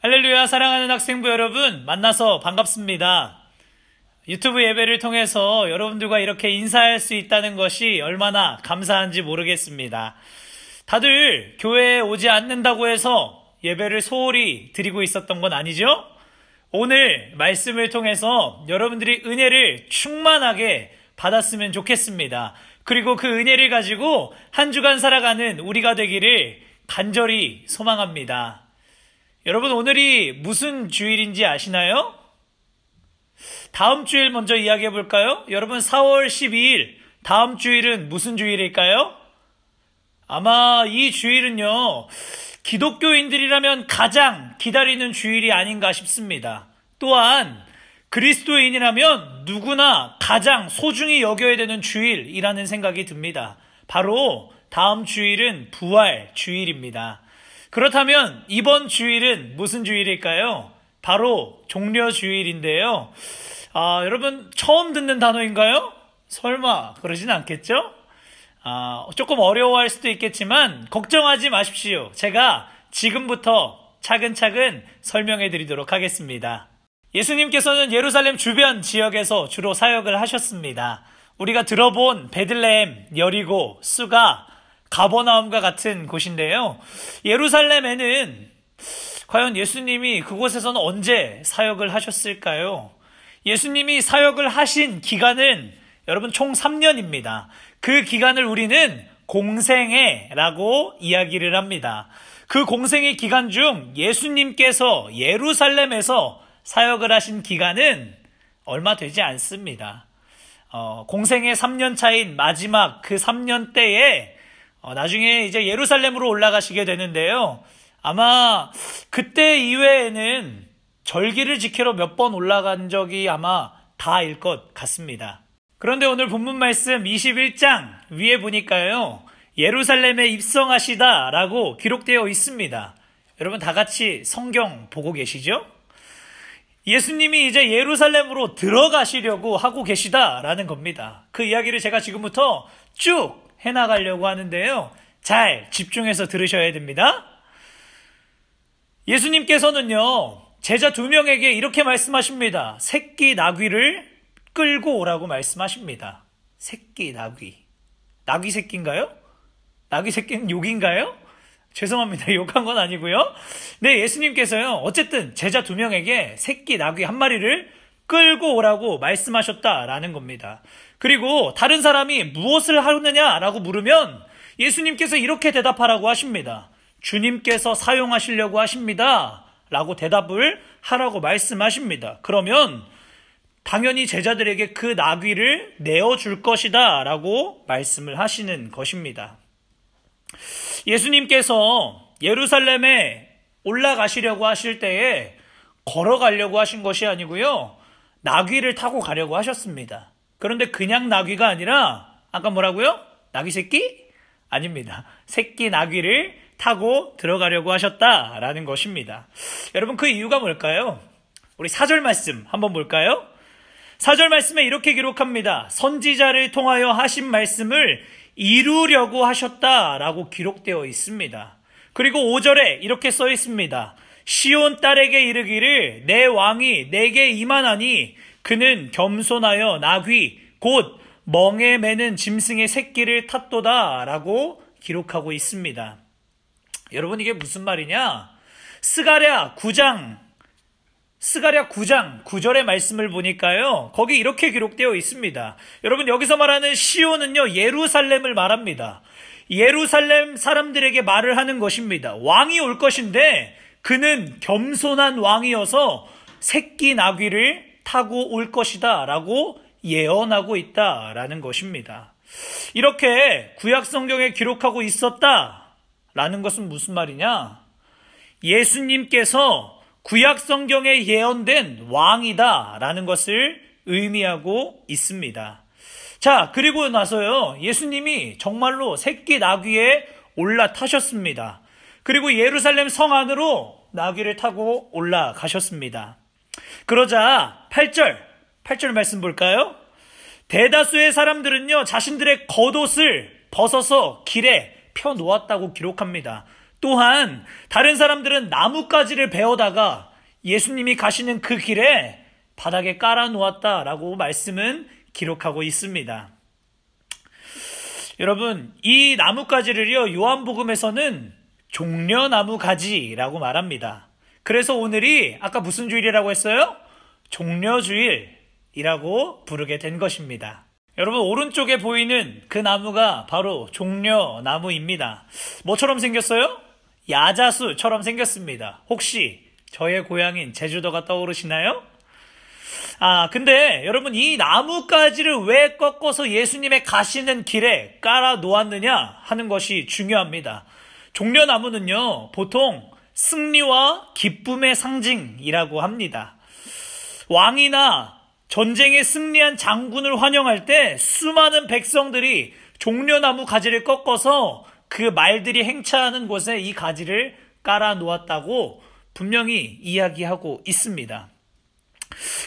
할렐루야, 사랑하는 학생부 여러분, 만나서 반갑습니다. 유튜브 예배를 통해서 여러분들과 이렇게 인사할 수 있다는 것이 얼마나 감사한지 모르겠습니다. 다들 교회에 오지 않는다고 해서 예배를 소홀히 드리고 있었던 건 아니죠? 오늘 말씀을 통해서 여러분들이 은혜를 충만하게 받았으면 좋겠습니다. 그리고 그 은혜를 가지고 한 주간 살아가는 우리가 되기를 간절히 소망합니다. 여러분, 오늘이 무슨 주일인지 아시나요? 다음 주일 먼저 이야기해 볼까요? 여러분, 4월 12일 다음 주일은 무슨 주일일까요? 아마 이 주일은요, 기독교인들이라면 가장 기다리는 주일이 아닌가 싶습니다. 또한 그리스도인이라면 누구나 가장 소중히 여겨야 되는 주일이라는 생각이 듭니다. 바로 다음 주일은 부활 주일입니다. 그렇다면 이번 주일은 무슨 주일일까요? 바로 종려 주일인데요. 여러분, 처음 듣는 단어인가요? 설마 그러진 않겠죠? 조금 어려워할 수도 있겠지만 걱정하지 마십시오. 제가 지금부터 차근차근 설명해 드리도록 하겠습니다. 예수님께서는 예루살렘 주변 지역에서 주로 사역을 하셨습니다. 우리가 들어본 베들레헴, 여리고, 수가, 가버나움과 같은 곳인데요. 예루살렘에는 과연 예수님이 그곳에서는 언제 사역을 하셨을까요? 예수님이 사역을 하신 기간은 여러분 총 3년입니다. 그 기간을 우리는 공생애라고 이야기를 합니다. 그 공생애 기간 중 예수님께서 예루살렘에서 사역을 하신 기간은 얼마 되지 않습니다. 공생애 3년 차인 마지막 그 3년 때에 나중에 이제 예루살렘으로 올라가시게 되는데요. 아마 그때 이외에는 절기를 지키러 몇 번 올라간 적이 아마 다일 것 같습니다. 그런데 오늘 본문 말씀 21장 위에 보니까요, 예루살렘에 입성하시다라고 기록되어 있습니다. 여러분 다 같이 성경 보고 계시죠? 예수님이 이제 예루살렘으로 들어가시려고 하고 계시다라는 겁니다. 그 이야기를 제가 지금부터 쭉 해나가려고 하는데요. 잘 집중해서 들으셔야 됩니다. 예수님께서는요, 제자 2명에게 이렇게 말씀하십니다. 새끼 나귀를 끌고 오라고 말씀하십니다. 새끼 나귀. 나귀 새끼인가요? 나귀 새끼는 욕인가요? 죄송합니다. 욕한 건 아니고요. 네, 예수님께서요, 어쨌든 제자 2명에게 새끼 나귀 한 마리를 끌고 오라고 말씀하셨다라는 겁니다. 그리고 다른 사람이 무엇을 하느냐라고 물으면 예수님께서 이렇게 대답하라고 하십니다. 주님께서 사용하시려고 하십니다 라고 대답을 하라고 말씀하십니다. 그러면 당연히 제자들에게 그 나귀를 내어줄 것이다 라고 말씀을 하시는 것입니다. 예수님께서 예루살렘에 올라가시려고 하실 때에 걸어가려고 하신 것이 아니고요, 나귀를 타고 가려고 하셨습니다. 그런데 그냥 나귀가 아니라 아까 뭐라고요? 나귀 새끼? 아닙니다. 새끼 나귀를 타고 들어가려고 하셨다라는 것입니다. 여러분, 그 이유가 뭘까요? 우리 4절 말씀 한번 볼까요? 4절 말씀에 이렇게 기록합니다. 선지자를 통하여 하신 말씀을 이루려고 하셨다라고 기록되어 있습니다. 그리고 5절에 이렇게 써 있습니다. 시온 딸에게 이르기를 내 왕이 내게 임하나니 그는 겸손하여 나귀 곧 멍에 매는 짐승의 새끼를 탔도다 라고 기록하고 있습니다. 여러분, 이게 무슨 말이냐? 스가랴 9장 9절의 말씀을 보니까요, 거기 이렇게 기록되어 있습니다. 여러분, 여기서 말하는 시온은요, 예루살렘을 말합니다. 예루살렘 사람들에게 말을 하는 것입니다. 왕이 올 것인데 그는 겸손한 왕이어서 새끼 나귀를 타고 올 것이다 라고 예언하고 있다라는 것입니다. 이렇게 구약 성경에 기록하고 있었다라는 것은 무슨 말이냐? 예수님께서 구약 성경에 예언된 왕이다라는 것을 의미하고 있습니다. 자, 그리고 나서요, 예수님이 정말로 새끼 나귀에 올라타셨습니다. 그리고 예루살렘 성 안으로 나귀를 타고 올라가셨습니다. 그러자 8절 말씀 볼까요? 대다수의 사람들은요, 자신들의 겉옷을 벗어서 길에 펴놓았다고 기록합니다. 또한 다른 사람들은 나뭇가지를 베어다가 예수님이 가시는 그 길에 바닥에 깔아 놓았다라고 말씀은 기록하고 있습니다. 여러분, 이 나뭇가지를요, 요한복음에서는 종려나무 가지라고 말합니다. 그래서 오늘이 아까 무슨 주일이라고 했어요? 종려주일이라고 부르게 된 것입니다. 여러분, 오른쪽에 보이는 그 나무가 바로 종려나무입니다. 뭐처럼 생겼어요? 야자수처럼 생겼습니다. 혹시 저의 고향인 제주도가 떠오르시나요? 근데 여러분, 이 나뭇가지를 왜 꺾어서 예수님의 가시는 길에 깔아 놓았느냐 하는 것이 중요합니다. 종려나무는요, 보통 승리와 기쁨의 상징이라고 합니다. 왕이나 전쟁에 승리한 장군을 환영할 때 수많은 백성들이 종려나무 가지를 꺾어서 그 말들이 행차하는 곳에 이 가지를 깔아 놓았다고 분명히 이야기하고 있습니다.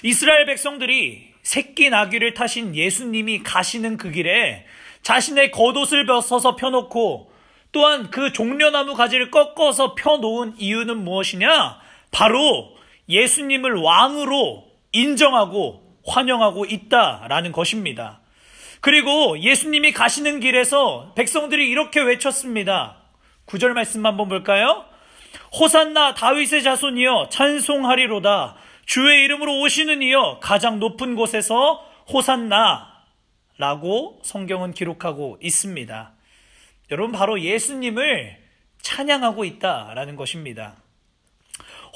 이스라엘 백성들이 새끼 나귀를 타신 예수님이 가시는 그 길에 자신의 겉옷을 벗어서 펴놓고 또한 그 종려나무 가지를 꺾어서 펴놓은 이유는 무엇이냐? 바로 예수님을 왕으로 인정하고 환영하고 있다라는 것입니다. 그리고 예수님이 가시는 길에서 백성들이 이렇게 외쳤습니다. 9절 말씀 한번 볼까요? 호산나 다윗의 자손이여 찬송하리로다. 주의 이름으로 오시는 이여 가장 높은 곳에서 호산나 라고 성경은 기록하고 있습니다. 여러분, 바로 예수님을 찬양하고 있다라는 것입니다.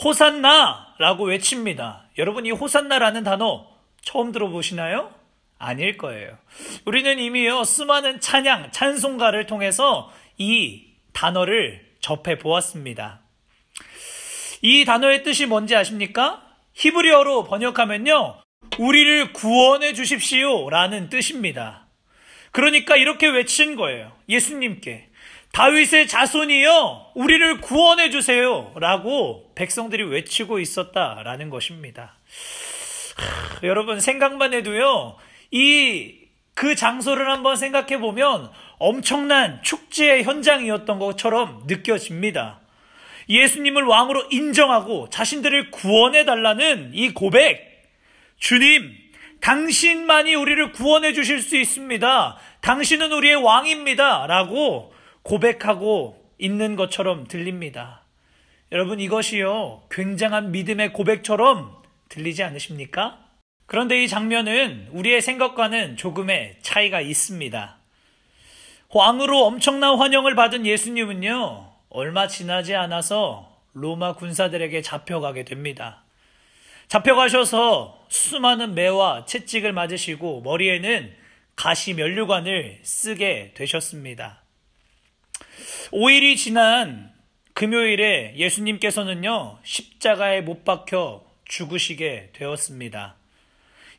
호산나 라고 외칩니다. 여러분, 이 호산나라는 단어 처음 들어보시나요? 아닐 거예요. 우리는 이미요, 수많은 찬양, 찬송가를 통해서 이 단어를 접해 보았습니다. 이 단어의 뜻이 뭔지 아십니까? 히브리어로 번역하면요, 우리를 구원해 주십시오 라는 뜻입니다. 그러니까 이렇게 외친 거예요. 예수님께 다윗의 자손이여 우리를 구원해 주세요 라고 백성들이 외치고 있었다라는 것입니다. 여러분, 생각만 해도요, 그 장소를 한번 생각해 보면 엄청난 축제의 현장이었던 것처럼 느껴집니다. 예수님을 왕으로 인정하고 자신들을 구원해 달라는 이 고백, 주님, 당신만이 우리를 구원해 주실 수 있습니다. 당신은 우리의 왕입니다 라고 고백하고 있는 것처럼 들립니다. 여러분, 이것이요, 굉장한 믿음의 고백처럼 들리지 않으십니까? 그런데 이 장면은 우리의 생각과는 조금의 차이가 있습니다. 왕으로 엄청난 환영을 받은 예수님은요, 얼마 지나지 않아서 로마 군사들에게 잡혀가게 됩니다. 잡혀가셔서 수많은 매와 채찍을 맞으시고 머리에는 가시 면류관을 쓰게 되셨습니다. 5일이 지난 금요일에 예수님께서는요, 십자가에 못 박혀 죽으시게 되었습니다.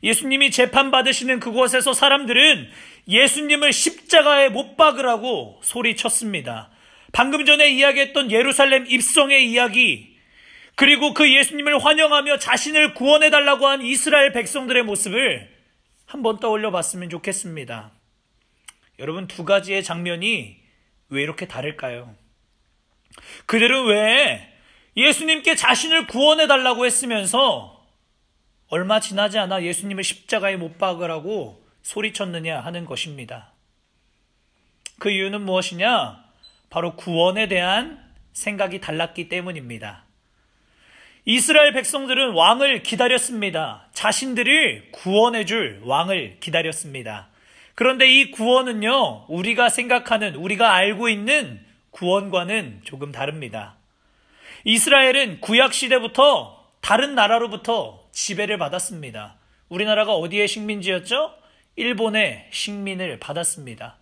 예수님이 재판받으시는 그곳에서 사람들은 예수님을 십자가에 못 박으라고 소리쳤습니다. 방금 전에 이야기했던 예루살렘 입성의 이야기, 그리고 그 예수님을 환영하며 자신을 구원해달라고 한 이스라엘 백성들의 모습을 한번 떠올려 봤으면 좋겠습니다. 여러분, 두 가지의 장면이 왜 이렇게 다를까요? 그들은 왜 예수님께 자신을 구원해달라고 했으면서 얼마 지나지 않아 예수님을 십자가에 못 박으라고 소리쳤느냐 하는 것입니다. 그 이유는 무엇이냐? 바로 구원에 대한 생각이 달랐기 때문입니다. 이스라엘 백성들은 왕을 기다렸습니다. 자신들을 구원해 줄 왕을 기다렸습니다. 그런데 이 구원은요, 우리가 생각하는, 우리가 알고 있는 구원과는 조금 다릅니다. 이스라엘은 구약시대부터 다른 나라로부터 지배를 받았습니다. 우리나라가 어디의 식민지였죠? 일본의 식민을 받았습니다.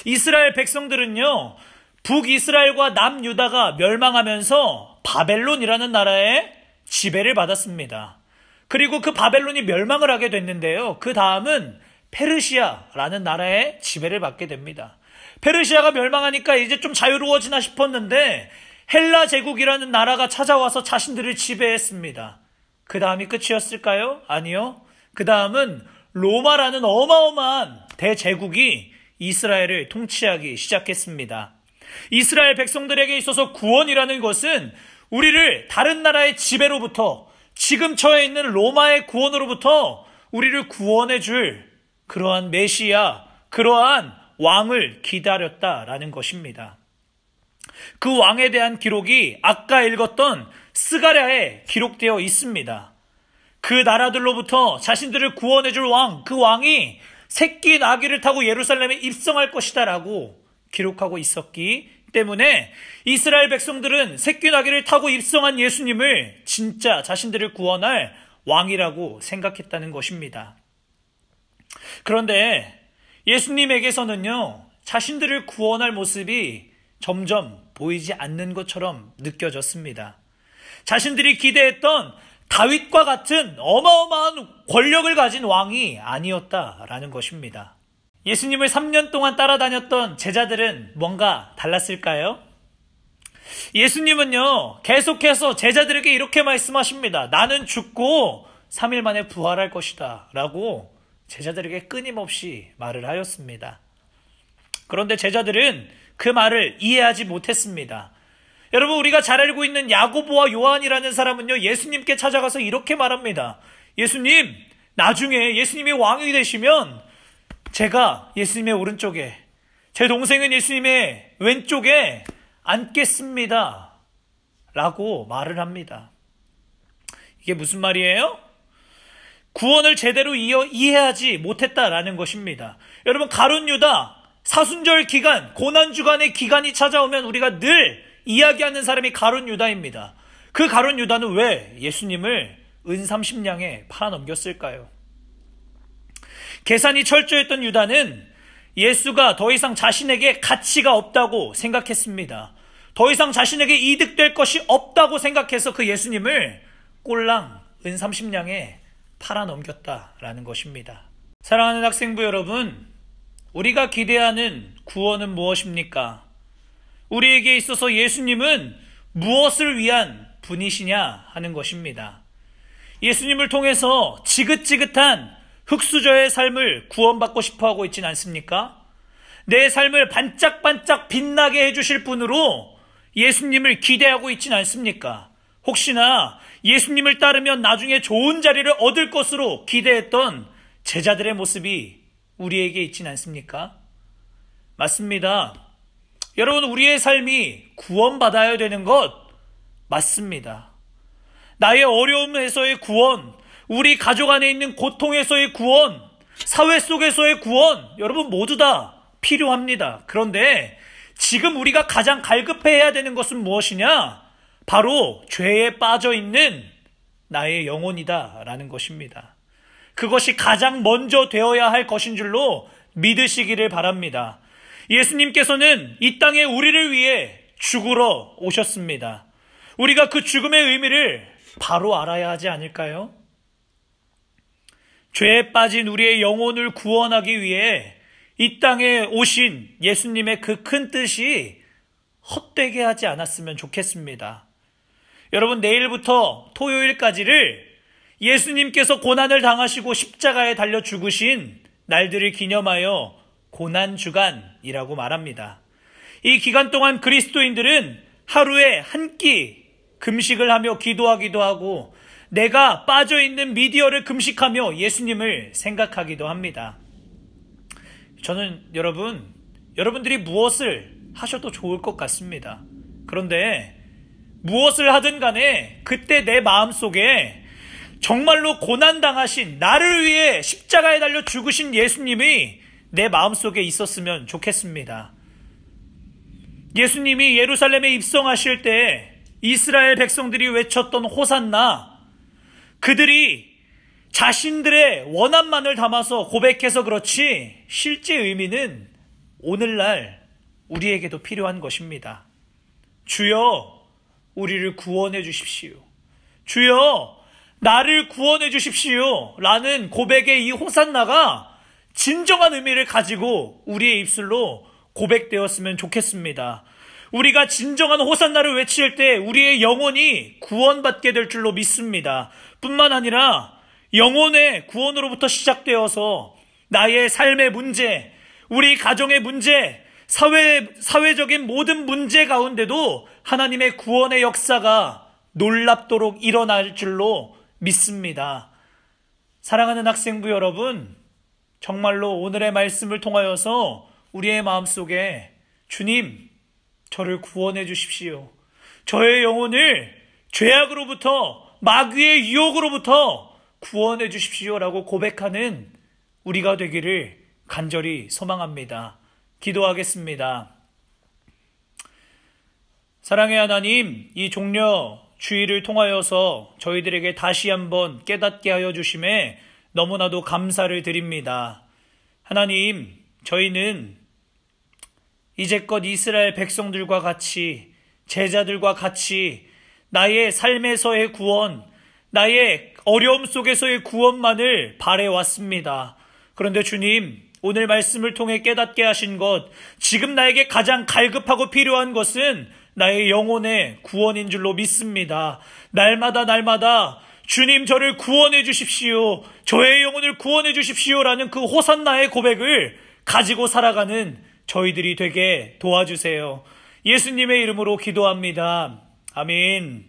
이스라엘 백성들은요, 북이스라엘과 남유다가 멸망하면서 바벨론이라는 나라에 지배를 받았습니다. 그리고 그 바벨론이 멸망을 하게 됐는데요, 그 다음은 페르시아라는 나라에 지배를 받게 됩니다. 페르시아가 멸망하니까 이제 좀 자유로워지나 싶었는데 헬라 제국이라는 나라가 찾아와서 자신들을 지배했습니다. 그 다음이 끝이었을까요? 아니요. 그 다음은 로마라는 어마어마한 대제국이 이스라엘을 통치하기 시작했습니다. 이스라엘 백성들에게 있어서 구원이라는 것은 우리를 다른 나라의 지배로부터, 지금 처해 있는 로마의 구원으로부터 우리를 구원해 줄 그러한 메시아, 그러한 왕을 기다렸다라는 것입니다. 그 왕에 대한 기록이 아까 읽었던 스가랴에 기록되어 있습니다. 그 나라들로부터 자신들을 구원해 줄 왕, 그 왕이 새끼 나귀를 타고 예루살렘에 입성할 것이다 라고 기록하고 있었기 때문에 이스라엘 백성들은 새끼 나귀를 타고 입성한 예수님을 진짜 자신들을 구원할 왕이라고 생각했다는 것입니다. 그런데 예수님에게서는요, 자신들을 구원할 모습이 점점 보이지 않는 것처럼 느껴졌습니다. 자신들이 기대했던 다윗과 같은 어마어마한 권력을 가진 왕이 아니었다라는 것입니다. 예수님을 3년 동안 따라다녔던 제자들은 뭔가 달랐을까요? 예수님은요, 계속해서 제자들에게 이렇게 말씀하십니다. 나는 죽고 3일 만에 부활할 것이다 라고 제자들에게 끊임없이 말을 하였습니다. 그런데 제자들은 그 말을 이해하지 못했습니다. 여러분, 우리가 잘 알고 있는 야고보와 요한이라는 사람은요, 예수님께 찾아가서 이렇게 말합니다. 예수님, 나중에 예수님이 왕이 되시면 제가 예수님의 오른쪽에, 제 동생은 예수님의 왼쪽에 앉겠습니다 라고 말을 합니다. 이게 무슨 말이에요? 구원을 제대로 이해하지 못했다라는 것입니다. 여러분, 가룟 유다, 사순절 기간, 고난주간의 기간이 찾아오면 우리가 늘 이야기하는 사람이 가룟 유다입니다. 그 가룟 유다는 왜 예수님을 은 30냥에 팔아넘겼을까요? 계산이 철저했던 유다는 예수가 더 이상 자신에게 가치가 없다고 생각했습니다. 더 이상 자신에게 이득될 것이 없다고 생각해서 그 예수님을 꼴랑 은 30냥에 팔아넘겼다라는 것입니다. 사랑하는 학생부 여러분, 우리가 기대하는 구원은 무엇입니까? 우리에게 있어서 예수님은 무엇을 위한 분이시냐 하는 것입니다. 예수님을 통해서 지긋지긋한 흙수저의 삶을 구원받고 싶어하고 있진 않습니까? 내 삶을 반짝반짝 빛나게 해주실 분으로 예수님을 기대하고 있진 않습니까? 혹시나 예수님을 따르면 나중에 좋은 자리를 얻을 것으로 기대했던 제자들의 모습이 우리에게 있진 않습니까? 맞습니다. 여러분, 우리의 삶이 구원받아야 되는 것 맞습니다. 나의 어려움에서의 구원, 우리 가족 안에 있는 고통에서의 구원, 사회 속에서의 구원, 여러분 모두 다 필요합니다. 그런데 지금 우리가 가장 갈급해야 되는 것은 무엇이냐? 바로 죄에 빠져 있는 나의 영혼이다라는 것입니다. 그것이 가장 먼저 되어야 할 것인 줄로 믿으시기를 바랍니다. 예수님께서는 이 땅에 우리를 위해 죽으러 오셨습니다. 우리가 그 죽음의 의미를 바로 알아야 하지 않을까요? 죄에 빠진 우리의 영혼을 구원하기 위해 이 땅에 오신 예수님의 그 큰 뜻이 헛되게 하지 않았으면 좋겠습니다. 여러분, 내일부터 토요일까지를 예수님께서 고난을 당하시고 십자가에 달려 죽으신 날들을 기념하여 고난주간이라고 말합니다. 이 기간 동안 그리스도인들은 하루에 한 끼 금식을 하며 기도하기도 하고 내가 빠져있는 미디어를 금식하며 예수님을 생각하기도 합니다. 저는 여러분들이 무엇을 하셔도 좋을 것 같습니다. 그런데 무엇을 하든 간에 그때 내 마음속에 정말로 고난당하신, 나를 위해 십자가에 달려 죽으신 예수님이 내 마음속에 있었으면 좋겠습니다. 예수님이 예루살렘에 입성하실 때 이스라엘 백성들이 외쳤던 호산나, 그들이 자신들의 원함만을 담아서 고백해서 그렇지 실제 의미는 오늘날 우리에게도 필요한 것입니다. 주여, 우리를 구원해 주십시오. 주여, 나를 구원해 주십시오 라는 고백의 이 호산나가 진정한 의미를 가지고 우리의 입술로 고백되었으면 좋겠습니다. 우리가 진정한 호산나를 외칠 때 우리의 영혼이 구원받게 될 줄로 믿습니다. 뿐만 아니라 영혼의 구원으로부터 시작되어서 나의 삶의 문제, 우리 가정의 문제, 사회적인 모든 문제 가운데도 하나님의 구원의 역사가 놀랍도록 일어날 줄로 믿습니다. 사랑하는 학생부 여러분, 정말로 오늘의 말씀을 통하여서 우리의 마음속에 주님, 저를 구원해 주십시오. 저의 영혼을 죄악으로부터, 마귀의 유혹으로부터 구원해 주십시오라고 고백하는 우리가 되기를 간절히 소망합니다. 기도하겠습니다. 사랑의 하나님, 이 종려 주의를 통하여서 저희들에게 다시 한번 깨닫게 하여 주심에 너무나도 감사를 드립니다. 하나님, 저희는 이제껏 이스라엘 백성들과 같이, 제자들과 같이 나의 삶에서의 구원, 나의 어려움 속에서의 구원만을 바래왔습니다. 그런데 주님, 오늘 말씀을 통해 깨닫게 하신 것, 지금 나에게 가장 갈급하고 필요한 것은 나의 영혼의 구원인 줄로 믿습니다. 날마다 주님, 저를 구원해 주십시오. 저의 영혼을 구원해 주십시오라는 그 호산나의 고백을 가지고 살아가는 저희들이 되게 도와주세요. 예수님의 이름으로 기도합니다. 아멘.